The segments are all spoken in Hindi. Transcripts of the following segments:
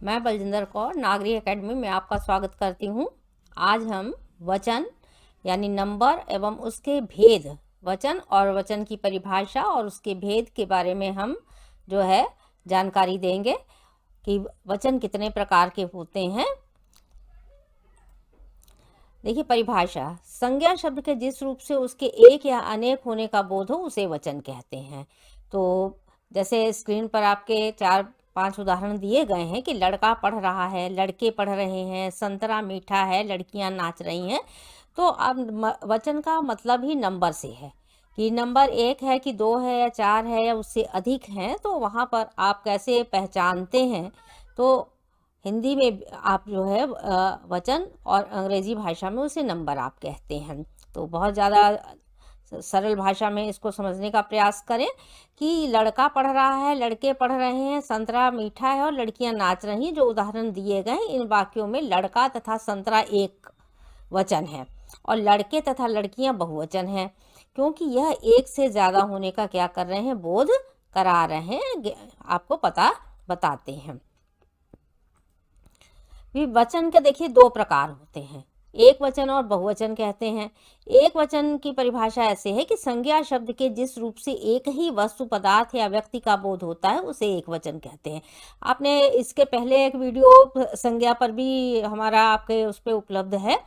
मैं बलजिंदर कौर नागरिक एकेडमी में आपका स्वागत करती हूँ। आज हम वचन यानी नंबर एवं उसके भेद, वचन और वचन की परिभाषा और उसके भेद के बारे में हम जो है जानकारी देंगे कि वचन कितने प्रकार के होते हैं। देखिए, परिभाषा संज्ञा शब्द के जिस रूप से उसके एक या अनेक होने का बोध हो उसे वचन कहते हैं। तो जैसे स्क्रीन पर आपके 4-5 उदाहरण दिए गए हैं कि लड़का पढ़ रहा है, लड़के पढ़ रहे हैं, संतरा मीठा है, लड़कियां नाच रही हैं। तो अब वचन का मतलब ही नंबर से है कि नंबर 1 है कि 2 है या 4 है या उससे अधिक हैं। तो वहाँ पर आप कैसे पहचानते हैं? तो हिंदी में आप जो है वचन और अंग्रेजी भाषा में उसे नंबर आप कहते हैं। तो बहुत ज़्यादा सरल भाषा में इसको समझने का प्रयास करें कि लड़का पढ़ रहा है, लड़के पढ़ रहे हैं, संतरा मीठा है और लड़कियां नाच रही हैं। जो उदाहरण दिए गए इन वाक्यों में लड़का तथा संतरा एक वचन है और लड़के तथा लड़कियां बहुवचन है, क्योंकि यह एक से ज़्यादा होने का क्या कर रहे हैं, बोध करा रहे हैं, आपको पता बताते हैं। वचन के देखिए 2 प्रकार होते हैं, एक वचन और बहुवचन कहते हैं। एक वचन की परिभाषा ऐसे है कि संज्ञा शब्द के जिस रूप से एक ही वस्तु, पदार्थ या व्यक्ति का बोध होता है उसे एक वचन कहते हैं। आपने इसके पहले एक वीडियो संज्ञा पर भी हमारा आपके उस पर उपलब्ध है।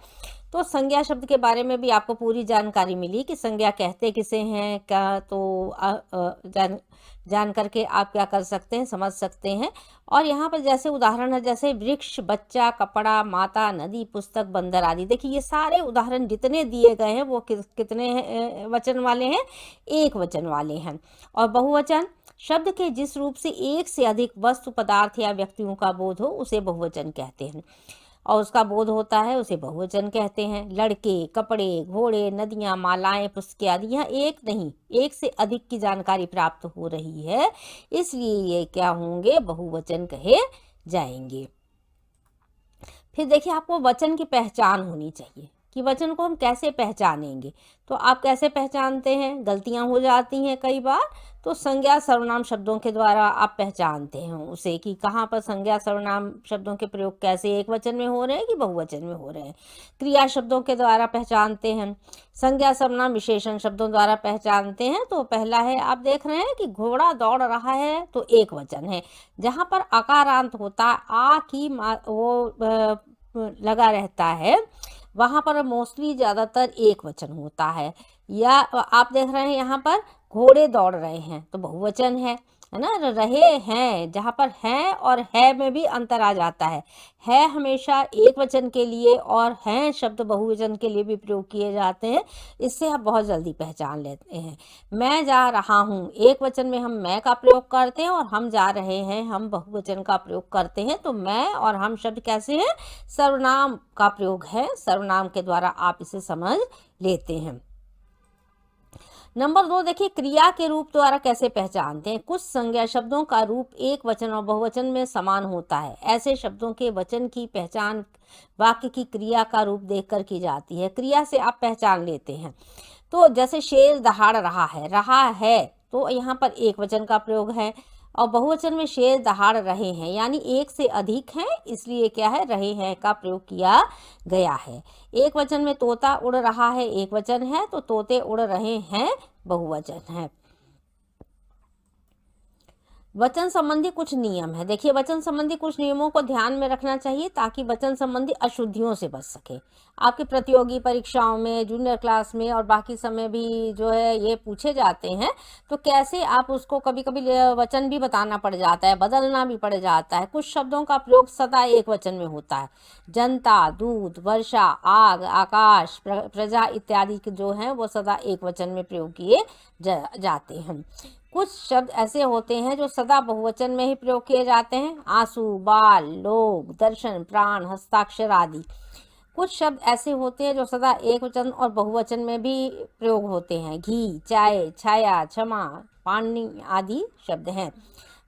तो संज्ञा शब्द के बारे में भी आपको पूरी जानकारी मिली कि संज्ञा कहते किसे हैं क्या। तो जान करके आप क्या कर सकते हैं, समझ सकते हैं। और यहाँ पर जैसे उदाहरण है, जैसे वृक्ष, बच्चा, कपड़ा, माता, नदी, पुस्तक, बंदर आदि। देखिए ये सारे उदाहरण जितने दिए गए हैं वो कितने वचन वाले हैं, एक वचन वाले हैं। और बहुवचन शब्द के जिस रूप से एक से अधिक वस्तु, पदार्थ या व्यक्तियों का बोध हो उसे बहुवचन कहते हैं और उसका बोध होता है उसे बहुवचन कहते हैं। लड़के, कपड़े, घोड़े, नदियां, मालाएं, पुस्तकें आदि, यहाँ एक नहीं, एक से अधिक की जानकारी प्राप्त हो रही है, इसलिए ये क्या होंगे, बहुवचन कहे जाएंगे। फिर देखिए, आपको वचन की पहचान होनी चाहिए कि वचन को हम कैसे पहचानेंगे। तो आप कैसे पहचानते हैं? गलतियां हो जाती हैं कई बार। तो संज्ञा सर्वनाम शब्दों के द्वारा आप पहचानते हैं उसे कि कहाँ पर संज्ञा सर्वनाम शब्दों के प्रयोग कैसे एक वचन में हो रहे हैं कि बहुवचन में हो रहे हैं। क्रिया शब्दों के द्वारा पहचानते हैं। संज्ञा सर्वनाम विशेषण शब्दों द्वारा पहचानते हैं। तो पहला है, आप देख रहे हैं कि घोड़ा दौड़ रहा है, तो एक वचन है। जहाँ पर अकारांत होता है, आ की वो लगा रहता है, वहाँ पर मोस्टली ज़्यादातर एक वचन होता है। या आप देख रहे हैं यहाँ पर घोड़े दौड़ रहे हैं, तो बहुवचन है ना। रहे हैं, जहाँ पर हैं और है में भी अंतर आ जाता है हमेशा एक वचन के लिए और हैं शब्द बहुवचन के लिए भी प्रयोग किए जाते हैं। इससे आप बहुत जल्दी पहचान लेते हैं। मैं जा रहा हूँ, एक वचन में हम मैं का प्रयोग करते हैं और हम जा रहे हैं हम बहुवचन का प्रयोग करते हैं। तो मैं और हम शब्द कैसे हैं, सर्वनाम का प्रयोग है, सर्वनाम के द्वारा आप इसे समझ लेते हैं। नंबर 2 देखिए, क्रिया के रूप द्वारा कैसे पहचानते हैं। कुछ संज्ञा शब्दों का रूप एक वचन और बहुवचन में समान होता है। ऐसे शब्दों के वचन की पहचान वाक्य की क्रिया का रूप देखकर की जाती है। क्रिया से आप पहचान लेते हैं। तो जैसे शेर दहाड़ रहा है, तो यहाँ पर एक वचन का प्रयोग है। और बहुवचन में शेर दहाड़ रहे हैं, यानी एक से अधिक हैं, इसलिए क्या है, रहे हैं का प्रयोग किया गया है। एक वचन में तोता उड़ रहा है, एक वचन है, तो तोते उड़ रहे हैं बहुवचन है। वचन संबंधी कुछ नियम है। देखिए, वचन संबंधी कुछ नियमों को ध्यान में रखना चाहिए ताकि वचन संबंधी अशुद्धियों से बच सके। आपकी प्रतियोगी परीक्षाओं में, जूनियर क्लास में और बाकी समय भी जो है ये पूछे जाते हैं। तो कैसे आप उसको, कभी कभी वचन भी बताना पड़ जाता है, बदलना भी पड़ जाता है। कुछ शब्दों का प्रयोग सदा एक वचन में होता है। जनता, दूध, वर्षा, आग, आकाश, प्रजा इत्यादि जो हैं वो सदा एक वचन में प्रयोग किए जाते हैं। कुछ शब्द ऐसे होते हैं जो सदा बहुवचन में ही प्रयोग किए जाते हैं। आंसू, बाल, लोग, दर्शन, प्राण, हस्ताक्षर आदि। कुछ शब्द ऐसे होते हैं जो सदा एक वचन और बहुवचन में भी प्रयोग होते हैं। घी, चाय, छाया, क्षमा, पानी आदि शब्द हैं।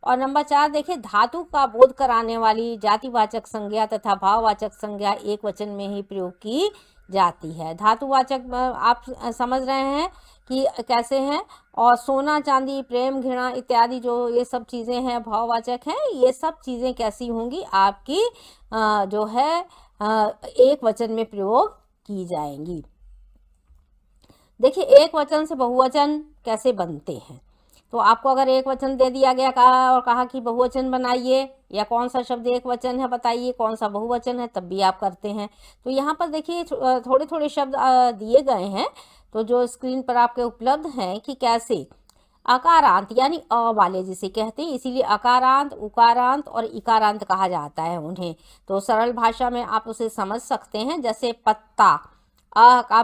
और नंबर 4 देखिए, धातु का बोध कराने वाली जातिवाचक संज्ञा तथा भाववाचक संज्ञा एक वचन में ही प्रयोग की जाती है। धातुवाचक आप समझ रहे हैं कि कैसे हैं। और सोना चांदी, प्रेम घृणा इत्यादि जो ये सब चीज़ें हैं भाववाचक हैं, ये सब चीज़ें कैसी होंगी आपकी जो है एक वचन में प्रयोग की जाएंगी। देखिए एक वचन से बहुवचन कैसे बनते हैं। तो आपको अगर एक वचन दे दिया गया कहा और कहा कि बहुवचन बनाइए या कौन सा शब्द एक वचन है बताइए, कौन सा बहुवचन है, तब भी आप करते हैं। तो यहाँ पर देखिए थोड़े थोड़े शब्द दिए गए हैं, तो जो स्क्रीन पर आपके उपलब्ध हैं कि कैसे अकारांत यानी अ वाले जिसे कहते हैं, इसीलिए अकारांत, उकारांत और इकारांत कहा जाता है उन्हें। तो सरल भाषा में आप उसे समझ सकते हैं, जैसे पत्ता, आ का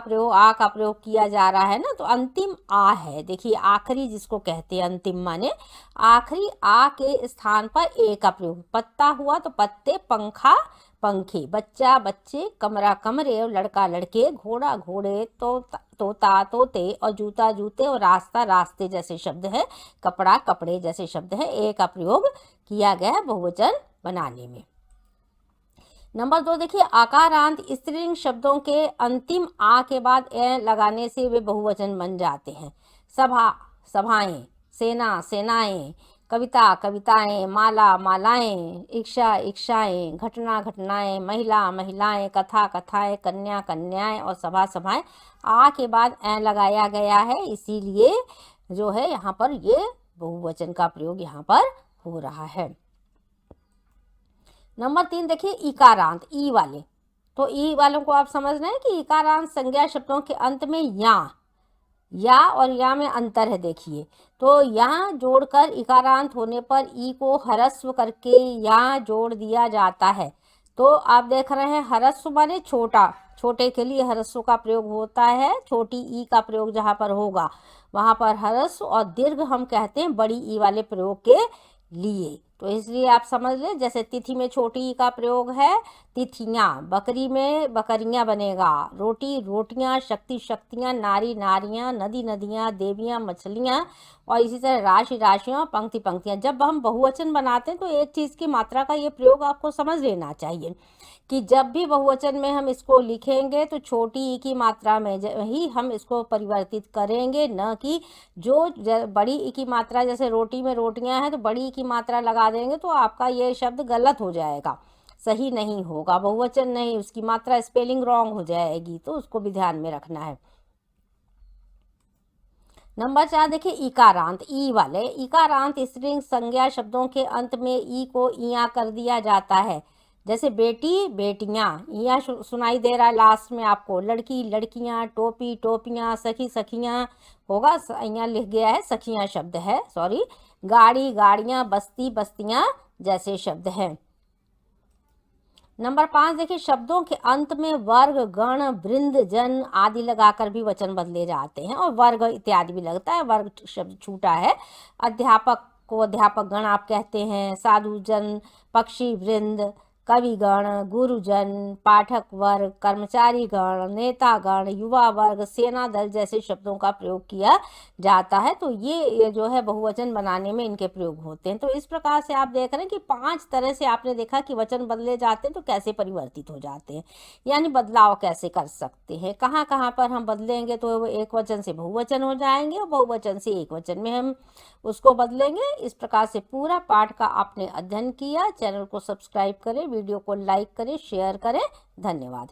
प्रयोग किया जा रहा है ना, तो अंतिम आ है। देखिए आखिरी जिसको कहते हैं अंतिम माने आखिरी आ के स्थान पर ए का प्रयोग। पत्ता हुआ तो पत्ते, पंखा पंखे, बच्चा बच्चे, कमरा कमरे और लड़का लड़के, घोड़ा घोड़े, तोता तोते और जूता जूते और रास्ता रास्ते जैसे शब्द है, कपड़ा कपड़े जैसे शब्द है, ए का प्रयोग किया गया है बहुवचन बनाने में। नंबर 2 देखिए आकारांत स्त्रीलिंग शब्दों के अंतिम आ के बाद ए लगाने से वे बहुवचन बन जाते हैं। सभा सभाएं, सेना सेनाएं, कविता कविताएं, माला मालाएं, इच्छा इच्छाएं, घटना घटनाएं, महिला महिलाएं, कथा कथाएं, कन्या कन्याएं और सभा सभाएं आ के बाद ए लगाया गया है, इसीलिए जो है यहाँ पर ये बहुवचन का प्रयोग यहाँ पर हो रहा है। नंबर 3 देखिए इकारांत, ई वाले। तो ई वालों को आप समझ रहे हैं कि इकारांत संज्ञा शब्दों के अंत में या और या में अंतर है। देखिए तो यहाँ जोड़कर इकारांत होने पर ई को ह्रस्व करके या जोड़ दिया जाता है। तो आप देख रहे हैं ह्रस्व माने छोटा, छोटे के लिए ह्रस्व का प्रयोग होता है, छोटी ई का प्रयोग जहाँ पर होगा वहाँ पर ह्रस्व, और दीर्घ हम कहते हैं बड़ी ई वाले प्रयोग के लिए। तो इसलिए आप समझ लें, जैसे तिथि में छोटी ई का प्रयोग है, तिथियां, बकरी में बकरियां बनेगा, रोटी रोटियां, शक्ति शक्तियां, नारी नारियां, नदी नदियां, देवियां मछलियां, और इसी तरह राशि राशियां, पंक्ति पंक्तियां। जब हम बहुवचन बनाते हैं तो एक चीज़ की मात्रा का ये प्रयोग आपको समझ लेना चाहिए कि जब भी बहुवचन में हम इसको लिखेंगे तो छोटी ई की मात्रा में ही हम इसको परिवर्तित करेंगे, न कि जो बड़ी ई की मात्रा, जैसे रोटी में रोटियां हैं तो बड़ी ई की मात्रा लगा देंगे तो आपका ये शब्द गलत हो जाएगा, सही नहीं होगा, बहुवचन नहीं, उसकी मात्रा स्पेलिंग रॉन्ग हो जाएगी, तो उसको भी ध्यान में रखना है। नंबर 4 देखिए इकारांत, ई वाले। इकारांत स्त्रीलिंग संज्ञा शब्दों के अंत में ई को इया कर दिया जाता है, जैसे बेटी बेटियां, इया सुनाई दे रहा है लास्ट में आपको, लड़की लड़कियां, टोपी टोपियां, सखी सखियां होगा, यहाँ लिख गया है सखियां शब्द है, सॉरी, गाड़ी गाड़ियां, बस्ती बस्तियां जैसे शब्द हैं। नंबर 5 देखिए शब्दों के अंत में वर्ग गण वृंद जन आदि लगाकर भी वचन बदले जाते हैं, और वर्ग इत्यादि भी लगता है, वर्ग शब्द छूटा है। अध्यापक को अध्यापक गण आप कहते हैं, साधु जन, पक्षी वृंद, कविगण, गुरुजन, पाठक वर्ग, कर्मचारी गण, नेता गण, युवा वर्ग, सेना दल जैसे शब्दों का प्रयोग किया जाता है। तो ये जो है बहुवचन बनाने में इनके प्रयोग होते हैं। तो इस प्रकार से आप देख रहे हैं कि 5 तरह से आपने देखा कि वचन बदले जाते हैं तो कैसे परिवर्तित हो जाते हैं, यानी बदलाव कैसे कर सकते हैं, कहाँ कहाँ पर हम बदलेंगे तो वो एक वचन से बहुवचन हो जाएंगे और बहुवचन से एक वचन में हम उसको बदलेंगे। इस प्रकार से पूरा पाठ का आपने अध्ययन किया। चैनल को सब्सक्राइब करें, वीडियो को लाइक करें, शेयर करें। धन्यवाद।